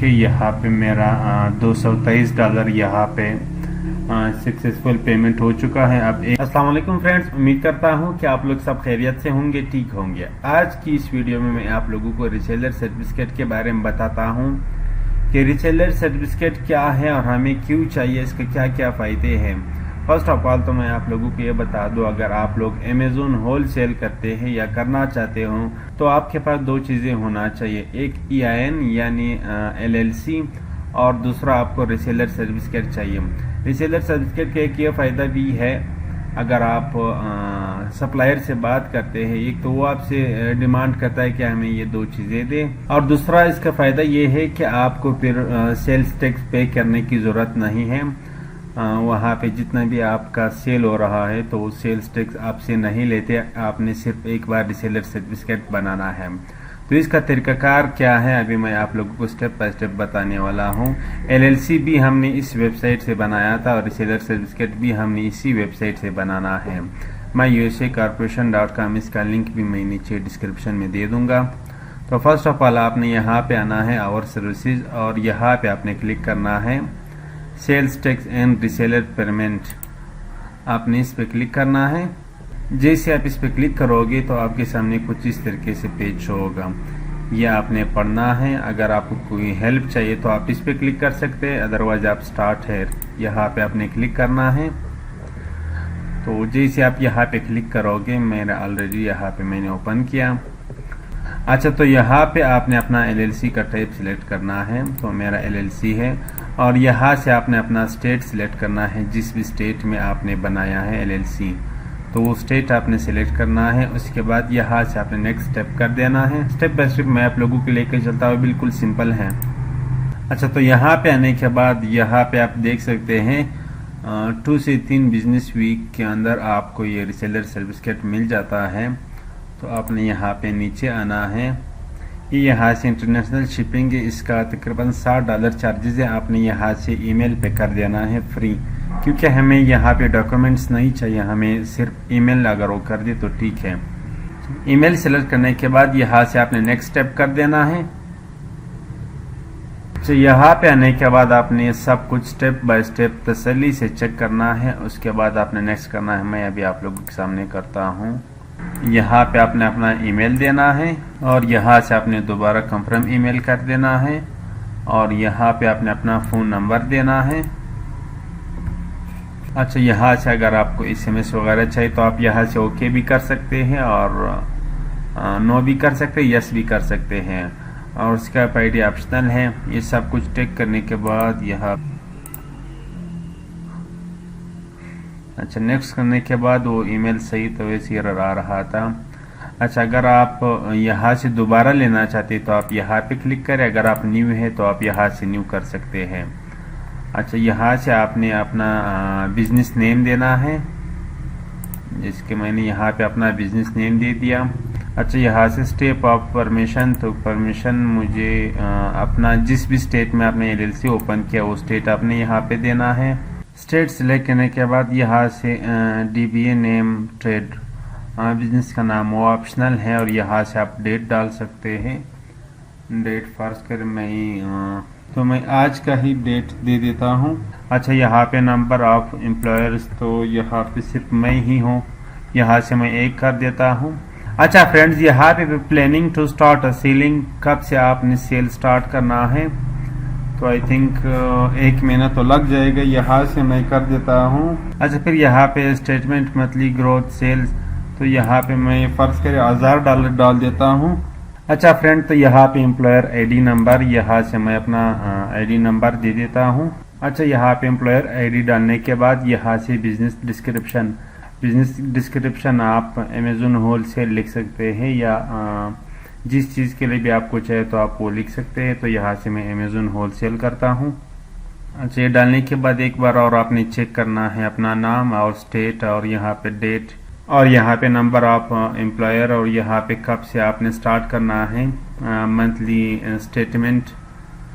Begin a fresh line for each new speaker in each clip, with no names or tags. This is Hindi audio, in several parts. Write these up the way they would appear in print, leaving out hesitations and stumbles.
कि यहाँ पे मेरा $223 यहाँ पे सक्सेसफुल पेमेंट हो चुका है। अब अस्सलाम वालेकुम फ्रेंड्स, उम्मीद करता हूँ कि आप लोग सब खैरियत से होंगे, ठीक होंगे। आज की इस वीडियो में मैं आप लोगों को रीसेलर सर्टिफिकेट के बारे में बताता हूँ कि रीसेलर सर्टिफिकेट क्या है और हमें क्यों चाहिए, इसके क्या क्या फ़ायदे हैं। फर्स्ट ऑफ ऑल तो मैं आप लोगों को ये बता दूं, अगर आप लोग अमेज़न होलसेल करते हैं या करना चाहते हो तो आपके पास दो चीज़ें होना चाहिए, एक EIN यानी LLC और दूसरा आपको रीसेलर सर्टिफिकेट चाहिए। रीसेलर सर्टिफिकेट का एक ये फ़ायदा भी है, अगर आप सप्लायर से बात करते हैं, एक तो वो आपसे डिमांड करता है कि हमें ये दो चीज़ें दें, और दूसरा इसका फ़ायदा ये है कि आपको फिर सेल्स टैक्स पे करने की ज़रूरत नहीं है। वहाँ पे जितना भी आपका सेल हो रहा है तो वो सेल्स टैक्स आपसे नहीं लेते, आपने सिर्फ एक बार रीसेलर सर्टिफिकेट बनाना है। तो इसका तरीकाकार क्या है अभी मैं आप लोगों को स्टेप बाय स्टेप बताने वाला हूँ। LLC भी हमने इस वेबसाइट से बनाया था और रीसेलर सर्टिफिकेट भी हमने इसी वेबसाइट से बनाना है। मैं usacorporation.com, इसका लिंक भी मैं नीचे डिस्क्रिप्शन में दे दूंगा। तो फर्स्ट ऑफ ऑल आपने यहाँ पे आना है आवर सर्विसेज और यहाँ पे आपने क्लिक करना है sales tax and reseller payment, आपने इस पे क्लिक करना है। जैसे आप इस पे क्लिक करोगे तो आपके सामने कुछ इस तरीके से पेज शो होगा, ये आपने पढ़ना है। अगर आपको कोई हेल्प चाहिए तो आप इस पे क्लिक कर सकते हैं, अदरवाइज आप स्टार्ट है यहाँ पे आपने क्लिक करना है। तो जैसे आप यहाँ पे क्लिक करोगे, मेरा ऑलरेडी यहाँ पे मैंने ओपन किया। अच्छा, तो यहाँ पे आपने अपना LLC का टाइप सिलेक्ट करना है, तो मेरा LLC है, और यहाँ से आपने अपना स्टेट सिलेक्ट करना है, जिस भी स्टेट में आपने बनाया है LLC तो वो स्टेट आपने सिलेक्ट करना है। उसके बाद यहाँ से आपने नेक्स्ट स्टेप कर देना है। स्टेप बाय स्टेप मैं आप लोगों को लेकर चलता हूँ, बिल्कुल सिंपल है। अच्छा, तो यहाँ पे आने के बाद यहाँ पे आप देख सकते हैं 2 से 3 बिजनेस वीक के अंदर आपको ये रीसेलर सर्टिफिकेट मिल जाता है। तो आपने यहाँ पे नीचे आना है, ये यहाँ से इंटरनेशनल शिपिंग है, इसका तकरीबन $60 चार्जेस है। आपने यहाँ से ईमेल पे कर देना है फ्री, क्योंकि हमें यहाँ पे डॉक्यूमेंट्स नहीं चाहिए, हमें सिर्फ ईमेल अगर वो कर दे तो ठीक है। ईमेल सेलेक्ट करने के बाद यहाँ से आपने नेक्स्ट स्टेप कर देना है। तो यहाँ पे आने के बाद आपने सब कुछ स्टेप बाय स्टेप तसल्ली से चेक करना है। उसके बाद आपने नेक्स्ट करना है, मैं अभी आप लोगों के सामने करता हूँ। यहाँ पे आपने अपना ईमेल देना है और यहाँ से आपने दोबारा कंफर्म ईमेल कर देना है, और यहाँ पे आपने अपना फ़ोन नंबर देना है। अच्छा, यहाँ से अगर आपको SMS वगैरह चाहिए तो आप यहाँ से ओके भी कर सकते हैं और नो भी कर सकते हैं, यस भी कर सकते हैं, और उसका ID ऑप्शनल है। ये सब कुछ टिक करने के बाद यहाँ अच्छा नेक्स्ट करने के बाद वो ईमेल सही तो वैसे एरर आ रहा था। अच्छा, अगर आप यहाँ से दोबारा लेना चाहते तो आप यहाँ पे क्लिक करें, अगर आप न्यू है तो आप यहाँ से न्यू कर सकते हैं। अच्छा, यहाँ से आपने अपना बिजनेस नेम देना है, जिसके मैंने यहाँ पे अपना बिजनेस नेम दे दिया। अच्छा, यहाँ से स्टेप ऑफ परमिशन, तो परमिशन मुझे अपना जिस भी स्टेट में आपने LLC ओपन किया वो स्टेट आपने यहाँ पे देना है। स्टेट सिलेक्ट करने के बाद यहाँ से DBA नेम, ट्रेड, बिजनेस का नाम वो ऑप्शनल है, और यहाँ से आप डेट डाल सकते हैं। डेट फर्स्ट कर तो मैं आज का ही डेट दे देता हूँ। अच्छा, यहाँ पे नंबर ऑफ एम्प्लॉयर्स, तो यहाँ पे सिर्फ मैं ही हूँ, यहाँ से मैं 1 कर देता हूँ। अच्छा फ्रेंड्स, यहाँ पे प्लानिंग टू स्टार्ट सेलिंग, कब से आपने सेल स्टार्ट करना है, तो आई थिंक 1 महीना तो लग जाएगा, यहाँ से मैं कर देता हूँ। अच्छा, फिर यहाँ पे स्टेटमेंट मंथली ग्रोथ सेल्स, तो यहाँ पे मैं फर्ज करें $1000 डाल देता हूँ। अच्छा फ्रेंड, तो यहाँ पे एम्प्लॉयर ID नंबर, यहाँ से मैं अपना ID नंबर दे देता हूँ। अच्छा, यहाँ पे एम्प्लॉयर ID डालने के बाद यहाँ से बिजनेस डिस्क्रिप्शन आप अमेज़न होलसेल लिख सकते हैं, या जिस चीज़ के लिए भी आपको चाहे तो आप वो लिख सकते हैं। तो यहाँ से मैं अमेज़न होलसेल करता हूँ। अच्छा, ये डालने के बाद एक बार और आपने चेक करना है अपना नाम और स्टेट, और यहाँ पे डेट, और यहाँ पे नंबर ऑफ एम्प्लॉयर, और यहाँ पे कब से आपने स्टार्ट करना है मंथली स्टेटमेंट।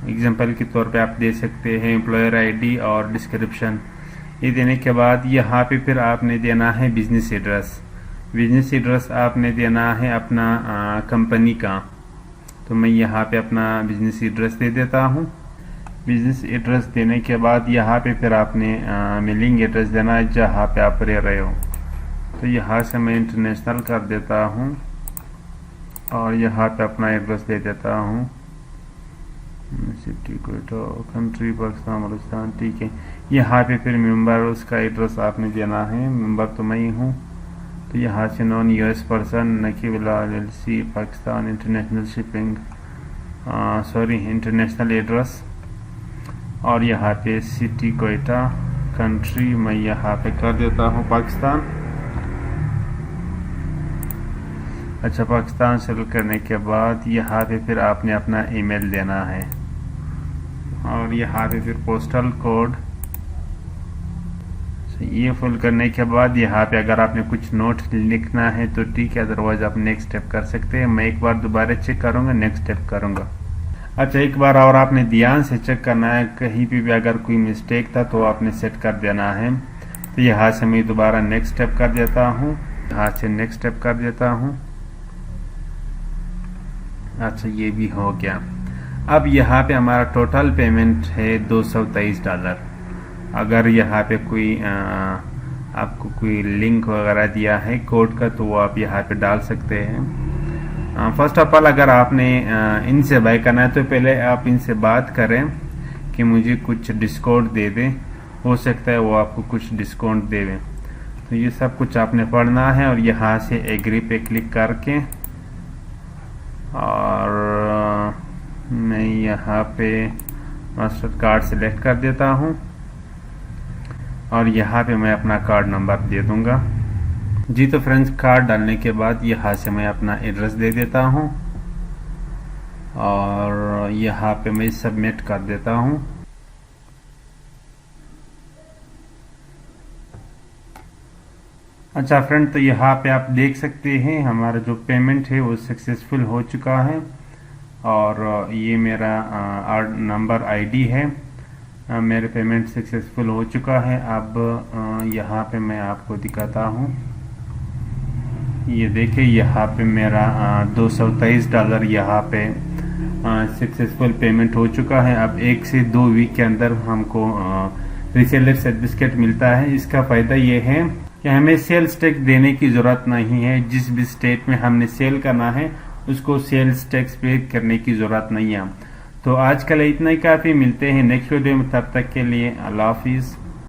एग्जांपल के तौर पे आप दे सकते हैं एम्प्लॉयर ID और डिस्क्रिप्शन। ये देने के बाद यहाँ पे फिर आपने देना है बिजनेस एड्रेस। बिजनेस एड्रेस आपने देना है अपना कंपनी का, तो मैं यहाँ पे अपना बिजनेस एड्रेस दे देता हूँ। बिजनेस एड्रेस देने के बाद यहाँ पे फिर आपने मेलिंग एड्रेस देना है जहाँ पे आप रह रहे हो। तो यहाँ से मैं इंटरनेशनल कर देता हूँ और यहाँ पे अपना एड्रेस दे देता हूँ। सिटी कोयटा, कंट्री पाकिस्तान बलूचिस्तान, ठीक है। यहाँ पे फिर मेंबर उसका एड्रेस आपने देना है। मेंबर तो मैं ही हूँ, तो यहाँ से non US person Naqibullah LLC Pakistan international shipping sorry international address, और यहाँ पे सिटी कोयटा, कंट्री मैं यहाँ पे कर देता हूँ पाकिस्तान। अच्छा, पाकिस्तान सेलेक्ट करने के बाद यहाँ पे फिर आपने अपना ईमेल देना है और यहाँ पे फिर पोस्टल कोड। ये फुल करने के बाद यहाँ पे अगर आपने कुछ नोट लिखना है तो ठीक है, अदरवाइज आप नेक्स्ट स्टेप कर सकते हैं। मैं एक बार दोबारा चेक करूँगा, नेक्स्ट स्टेप करूँगा। अच्छा, एक बार और आपने ध्यान से चेक करना है, कहीं भी अगर कोई मिस्टेक था तो आपने सेट कर देना है। तो यहाँ से मैं दोबारा नेक्स्ट स्टेप कर देता हूँ, यहाँ से नेक्स्ट स्टेप कर देता हूँ। अच्छा, ये भी हो गया। अब यहाँ पे हमारा टोटल पेमेंट है $223। अगर यहाँ पे कोई आपको कोई लिंक वगैरह दिया है कोड का तो वो आप यहाँ पे डाल सकते हैं। फर्स्ट ऑफ ऑल अगर आपने इनसे बाय करना है तो पहले आप इनसे बात करें कि मुझे कुछ डिस्काउंट दे दें, हो सकता है वो आपको कुछ डिस्काउंट दे दें। तो ये सब कुछ आपने पढ़ना है और यहाँ से एग्री पे क्लिक करके, और मैं यहाँ पे मास्टर कार्ड सेलेक्ट कर देता हूँ और यहाँ पे मैं अपना कार्ड नंबर दे दूँगा। जी, तो फ्रेंड्स कार्ड डालने के बाद यहाँ से मैं अपना एड्रेस दे देता हूँ और यहाँ पे मैं सबमिट कर देता हूँ। अच्छा फ्रेंड, तो यहाँ पे आप देख सकते हैं हमारा जो पेमेंट है वो सक्सेसफुल हो चुका है और ये मेरा नंबर आईडी है। मेरे पेमेंट सक्सेसफुल हो चुका है। अब यहाँ पे मैं आपको दिखाता हूँ, ये देखिए यहाँ पे मेरा $223 यहाँ पे सक्सेसफुल पेमेंट हो चुका है। अब 1 से 2 वीक के अंदर हमको रीसेलर सर्टिफिकेट मिलता है। इसका फ़ायदा ये है कि हमें सेल्स टैक्स देने की ज़रूरत नहीं है। जिस भी स्टेट में हमने सेल करना है उसको सेल्स टैक्स पे करने की ज़रूरत नहीं है। तो आज के लिए इतना ही काफ़ी। मिलते हैं नेक्स्ट वीडियो में, तब तक के लिए अल्लाह हाफिज़।